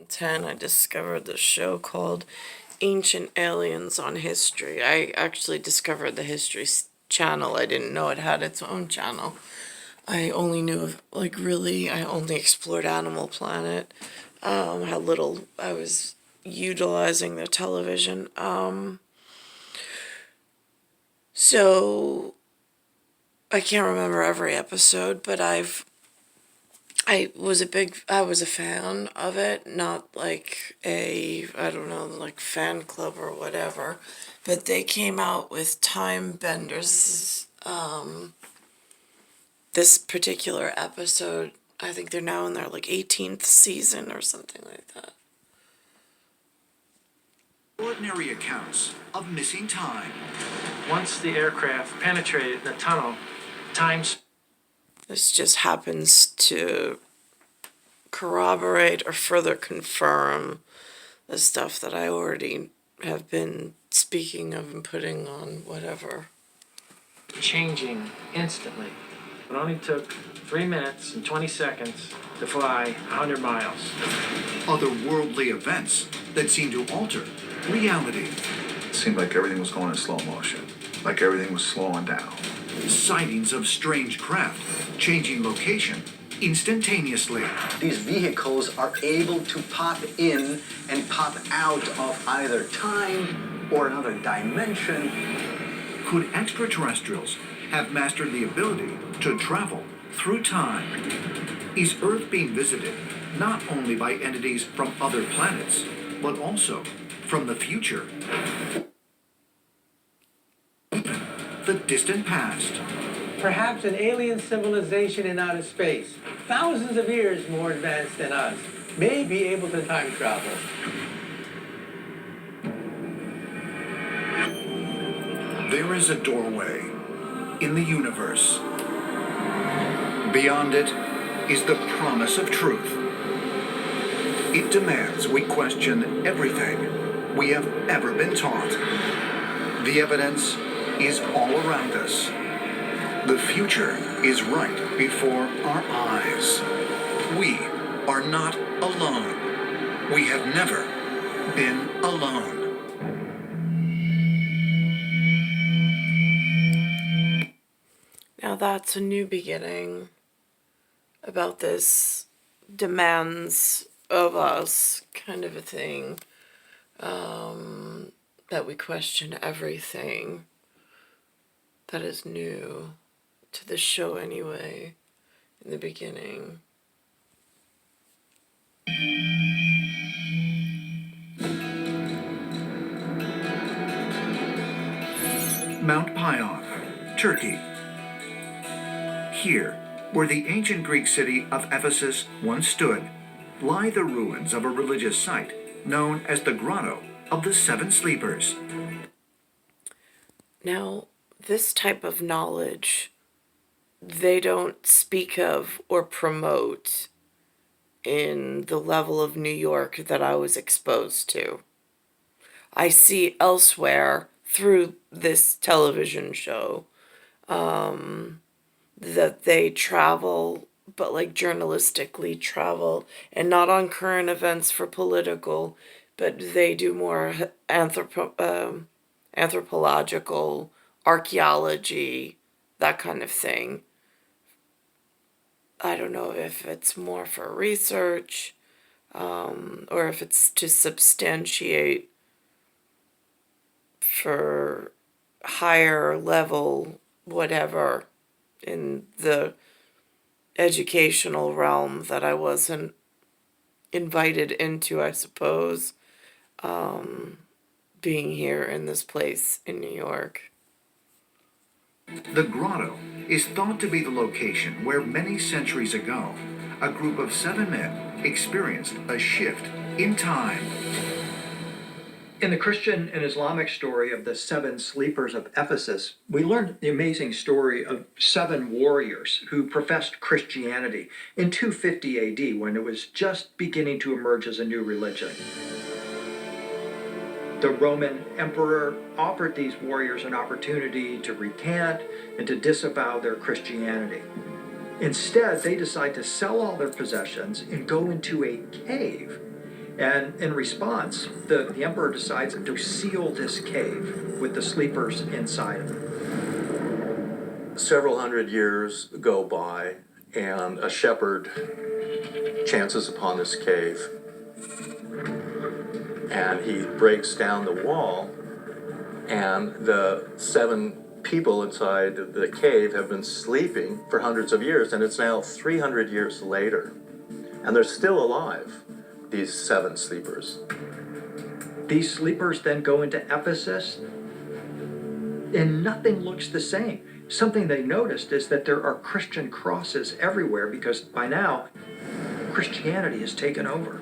2010, I discovered this show called Ancient Aliens on History. I actually discovered the History Channel. I didn't know it had its own channel. I only knew of, like, really, I only explored Animal Planet, how little I was utilizing their television. So I can't remember every episode, but I was a fan of it, not like I don't know, like fan club or whatever, but they came out with Time Benders, this particular episode. I think they're now in their like 18th season or something like that. Ordinary accounts of missing time. Once the aircraft penetrated the tunnel, times. This just happens to corroborate or further confirm the stuff that I already have been speaking of and putting on whatever. Changing instantly. It only took 3 minutes and 20 seconds to fly 100 miles. Otherworldly events that seem to alter reality. It seemed like everything was going in slow motion, like everything was slowing down. Sightings of strange craft changing location instantaneously. These vehicles are able to pop in and pop out of either time or another dimension. Could extraterrestrials have mastered the ability to travel through time? Is Earth being visited not only by entities from other planets, but also from the future? The distant past. Perhaps an alien civilization in outer space, thousands of years more advanced than us, may be able to time travel. There is a doorway in the universe. Beyond it is the promise of truth. It demands we question everything we have ever been taught. The evidence is all around us. The future is right before our eyes. We are not alone. We have never been alone. Now that's a new beginning about this demands of us kind of a thing, that we question everything. That is new to the show anyway, in the beginning. Mount Pion, Turkey. Here, where the ancient Greek city of Ephesus once stood, lie the ruins of a religious site known as the Grotto of the Seven Sleepers. Now, this type of knowledge, they don't speak of or promote in the level of New York that I was exposed to. I see elsewhere through this television show that they travel, but like journalistically travel, and not on current events for political, but they do more anthropological, archaeology, that kind of thing. I don't know if it's more for research, or if it's to substantiate for higher level whatever in the educational realm that I wasn't invited into, I suppose, being here in this place in New York. The Grotto is thought to be the location where many centuries ago, a group of 7 men experienced a shift in time. In the Christian and Islamic story of the seven sleepers of Ephesus, we learned the amazing story of 7 warriors who professed Christianity in 250 AD when it was just beginning to emerge as a new religion. The Roman emperor offered these warriors an opportunity to recant and to disavow their Christianity. Instead, they decide to sell all their possessions and go into a cave And in response, the emperor decides to seal this cave with the sleepers inside of it. Several hundred years go by, and a shepherd chances upon this cave, and he breaks down the wall, and the 7 people inside the cave have been sleeping for hundreds of years, and it's now 300 years later, and they're still alive, these 7 sleepers. These sleepers then go into Ephesus, and nothing looks the same. Something they noticed is that there are Christian crosses everywhere, because by now, Christianity has taken over.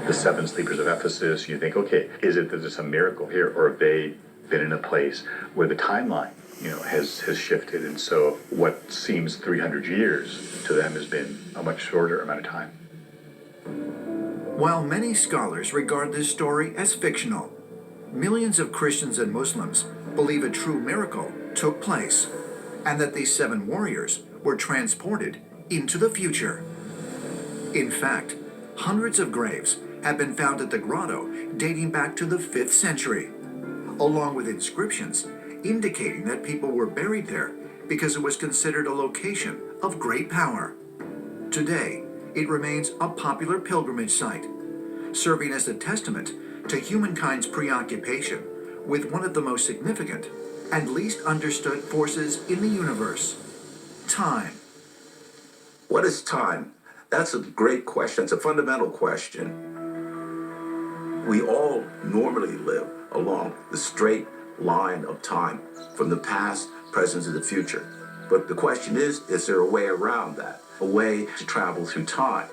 The 7 sleepers of Ephesus, you think, okay, is it that there's a miracle here, or have they been in a place where the timeline, has shifted, and so what seems 300 years to them has been a much shorter amount of time? While many scholars regard this story as fictional, millions of Christians and Muslims believe a true miracle took place, and that these 7 warriors were transported into the future. In fact, hundreds of graves have been found at the grotto dating back to the 5th century, along with inscriptions indicating that people were buried there because it was considered a location of great power. Today, it remains a popular pilgrimage site, serving as a testament to humankind's preoccupation with one of the most significant and least understood forces in the universe: time. What is time? That's a great question. It's a fundamental question. We all normally live along the straight line of time, from the past, present, to the future. But the question is there a way around that? A way to travel through time?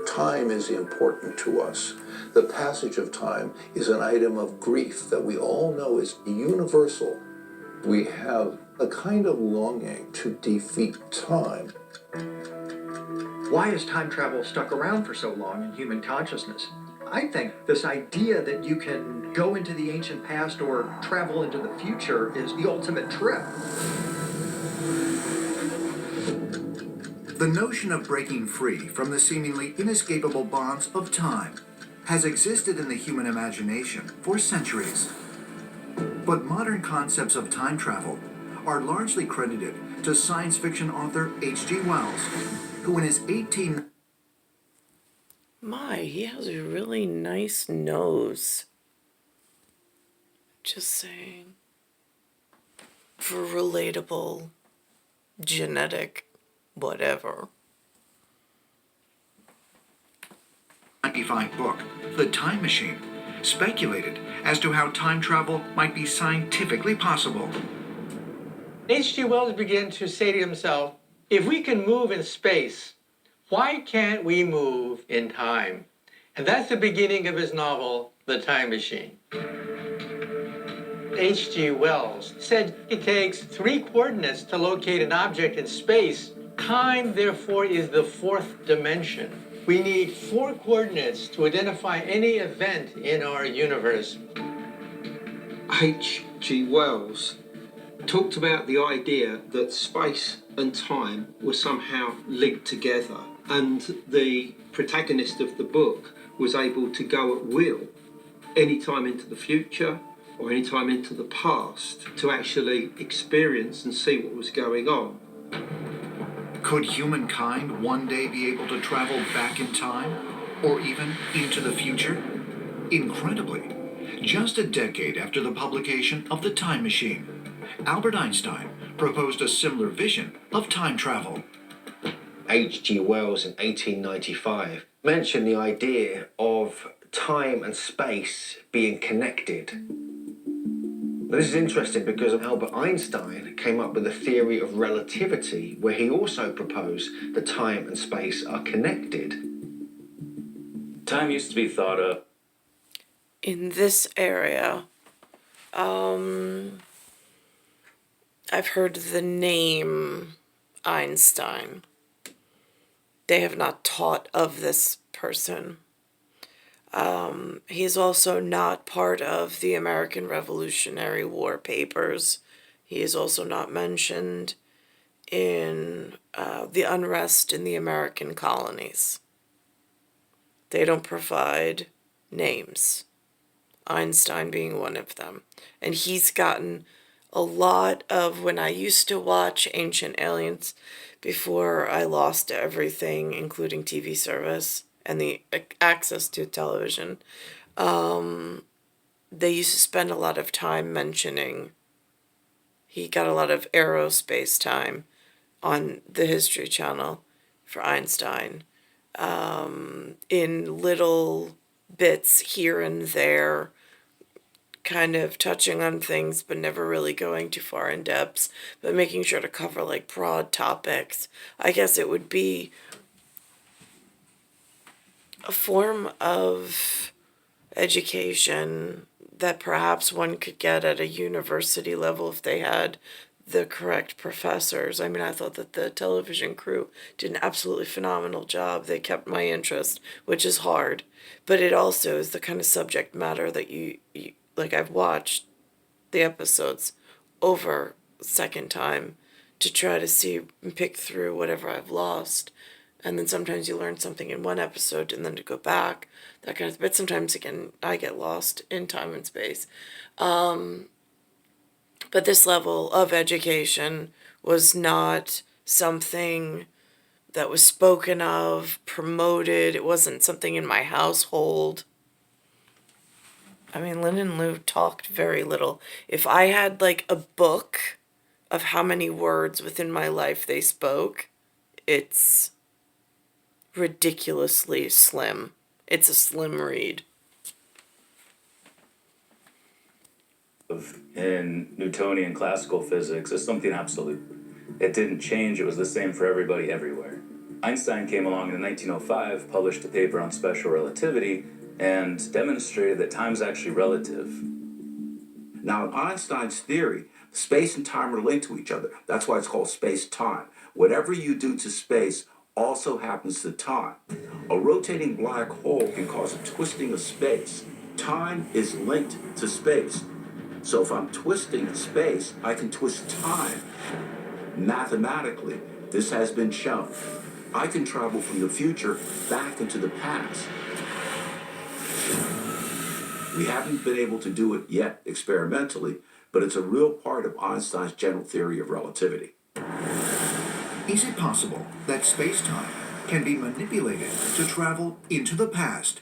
Time is important to us. The passage of time is an item of grief that we all know is universal. We have a kind of longing to defeat time. Why has time travel stuck around for so long in human consciousness? I think this idea that you can go into the ancient past or travel into the future is the ultimate trip. The notion of breaking free from the seemingly inescapable bonds of time has existed in the human imagination for centuries. But modern concepts of time travel are largely credited to science fiction author H.G. Wells, who in his My, he has a really nice nose. Just saying. For relatable, genetic, whatever. 1995 book, The Time Machine, speculated as to how time travel might be scientifically possible. H.G. Wells began to say to himself, if we can move in space, why can't we move in time? And that's the beginning of his novel, The Time Machine. H.G. Wells said it takes 3 coordinates to locate an object in space. Time, therefore, is the 4th dimension. We need 4 coordinates to identify any event in our universe. H.G. Wells talked about the idea that space and time were somehow linked together, and the protagonist of the book was able to go at will anytime into the future or anytime into the past to actually experience and see what was going on. Could humankind one day be able to travel back in time, or even into the future? Incredibly, just a decade after the publication of The Time Machine, Albert Einstein proposed a similar vision of time travel. H.G. Wells in 1895 mentioned the idea of time and space being connected. Now, this is interesting because Albert Einstein came up with a theory of relativity where he also proposed that time and space are connected. Time used to be thought of In this area, I've heard the name Einstein. They have not taught of this person. He's also not part of the American Revolutionary War papers. He is also not mentioned in the unrest in the American colonies. They don't provide names, Einstein being one of them. And he's gotten a lot of, when I used to watch Ancient Aliens before I lost everything, including TV service and the access to television, they used to spend a lot of time mentioning, he got a lot of aerospace time on the History Channel for Einstein, in little bits here and there, kind of touching on things but never really going too far in depth, but making sure to cover like broad topics. I guess it would be a form of education that perhaps one could get at a university level if they had the correct professors. I mean, I thought that the television crew did an absolutely phenomenal job. They kept my interest, which is hard, but it also is the kind of subject matter that you like, I've watched the episodes over a second time to try to see and pick through whatever I've lost. And then sometimes you learn something in one episode and then to go back, that kind of, but sometimes again, I get lost in time and space. But this level of education was not something that was spoken of, promoted. It wasn't something in my household. I mean, Lynn and Lou talked very little. If I had like a book of how many words within my life they spoke, it's ridiculously slim. It's a slim read. In Newtonian classical physics is something absolute. It didn't change, it was the same for everybody everywhere. Einstein came along in 1905, published a paper on special relativity, and demonstrated that time's actually relative. Now, in Einstein's theory, space and time are linked to each other. That's why it's called space-time. Whatever you do to space also happens to time. A rotating black hole can cause a twisting of space. Time is linked to space. So if I'm twisting space, I can twist time. Mathematically, this has been shown. I can travel from the future back into the past. We haven't been able to do it yet experimentally, but it's a real part of Einstein's general theory of relativity. Is it possible that space-time can be manipulated to travel into the past?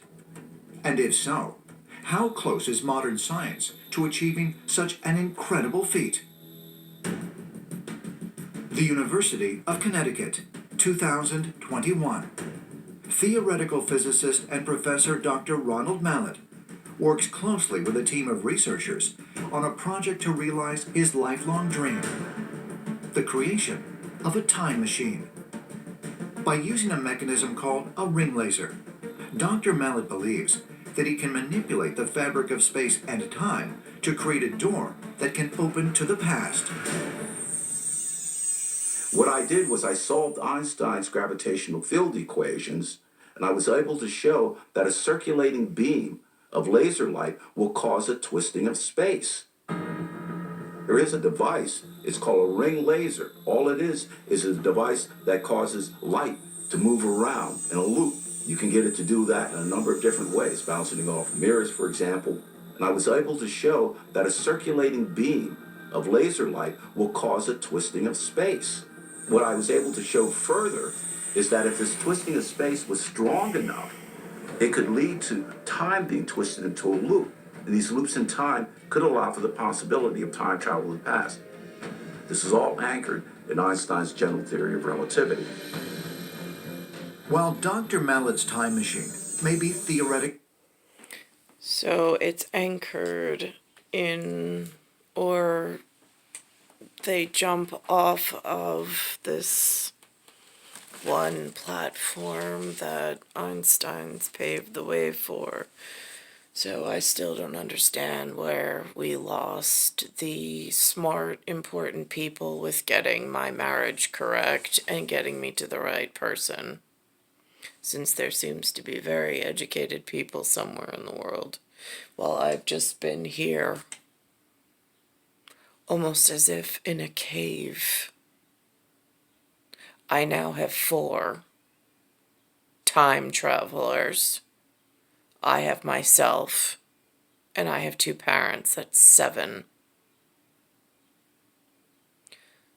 And if so, how close is modern science to achieving such an incredible feat? The University of Connecticut, 2021. Theoretical physicist and professor Dr. Ronald Mallett works closely with a team of researchers on a project to realize his lifelong dream, the creation of a time machine. By using a mechanism called a ring laser, Dr. Mallett believes that he can manipulate the fabric of space and time to create a door that can open to the past. What I did was I solved Einstein's gravitational field equations, and I was able to show that a circulating beam of laser light will cause a twisting of space. There is a device, it's called a ring laser. All it is a device that causes light to move around in a loop. You can get it to do that in a number of different ways, bouncing off mirrors, for example. And I was able to show that a circulating beam of laser light will cause a twisting of space. What I was able to show further is that if this twisting of space was strong enough, it could lead to time being twisted into a loop. And these loops in time could allow for the possibility of time travel to the past. This is all anchored in Einstein's general theory of relativity. While Dr. Mallett's time machine may be theoretic. So it's anchored in, or they jump off of this one platform that Einstein's paved the way for. So I still don't understand where we lost the smart, important people with getting my marriage correct and getting me to the right person, since there seems to be very educated people somewhere in the world, while I've just been here almost as if in a cave. I now have 4 time travelers I have myself, and I have 2 parents. That's 7.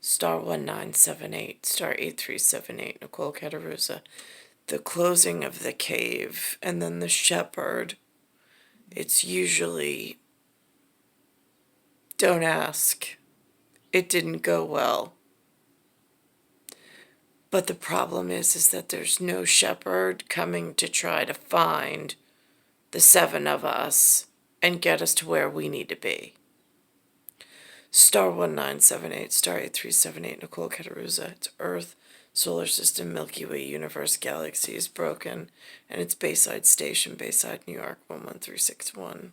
Star 1978, star 8378, Nicole Cattaruzza. The closing of the cave, and then the shepherd. It's usually, don't ask. It didn't go well. But the problem is that there's no shepherd coming to try to find the 7 of us and get us to where we need to be. Star 1978, star 8378, Nicole Cattaruzza. It's Earth, Solar System, Milky Way, Universe, Galaxy is broken, and it's Bayside Station, Bayside, New York, 11361.